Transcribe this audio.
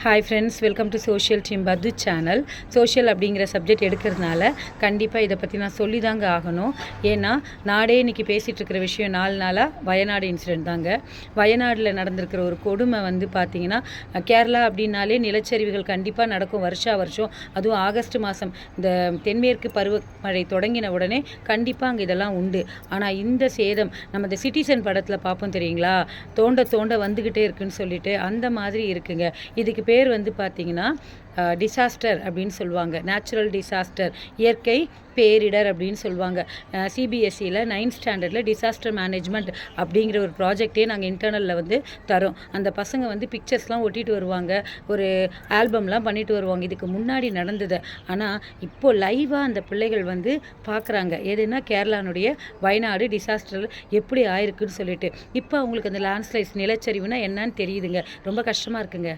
Hi friends, welcome to social team பத்து channel. Social அப்படிங்கிற subject எடுக்கிறதுனால கண்டிப்பாக இதை பற்றி நான் சொல்லி தாங்க ஆகணும். ஏன்னா நாடே இன்றைக்கி பேசிகிட்டு இருக்கிற விஷயம் 4 நாளாக வயநாடு இன்சிடெண்ட் தாங்க. வயநாடில் நடந்திருக்கிற ஒரு கொடுமை வந்து பார்த்திங்கன்னா, கேரளா அப்படின்னாலே நிலச்சரிவுகள் கண்டிப்பாக நடக்கும் வருஷம். அதுவும் ஆகஸ்ட் மாதம் இந்த தென்மேற்கு பருவமழை தொடங்கின உடனே கண்டிப்பாக அங்கே இதெல்லாம் உண்டு. ஆனால் இந்த சேதம் நம்ம இந்த சிட்டிசன் படத்தில் பார்ப்போம் தெரியுங்களா, தோண்ட வந்துக்கிட்டே இருக்குன்னு சொல்லிட்டு அந்த மாதிரி இருக்குங்க. இதுக்கு பேர் வந்து பார்த்திங்கன்னா டிசாஸ்டர் அப்படின்னு சொல்லுவாங்க. நேச்சுரல் டிசாஸ்டர், இயற்கை பேரிடர் அப்படின்னு சொல்லுவாங்க. சிபிஎஸ்சியில் 9th ஸ்டாண்டர்டில் டிசாஸ்டர் மேனேஜ்மெண்ட் அப்படிங்கிற ஒரு ப்ராஜெக்டே நாங்கள் இன்டர்னலில் வந்து தரோம். அந்த பசங்க வந்து பிக்சர்ஸ்லாம் ஒட்டிட்டு வருவாங்க, ஒரு ஆல்பம்லாம் பண்ணிட்டு வருவாங்க. இதுக்கு முன்னாடி நடந்தது. ஆனால் இப்போது லைவாக அந்த பிள்ளைகள் வந்து பார்க்குறாங்க. எதுனா கேரளானுடைய வயநாடு டிசாஸ்டர் எப்படி ஆயிருக்குன்னு சொல்லிட்டு இப்போ அவங்களுக்கு அந்த லேண்ட்ஸ்லைட்ஸ் நிலச்சரிவுனா என்னன்னு தெரியுதுங்க. ரொம்ப கஷ்டமாக இருக்குங்க.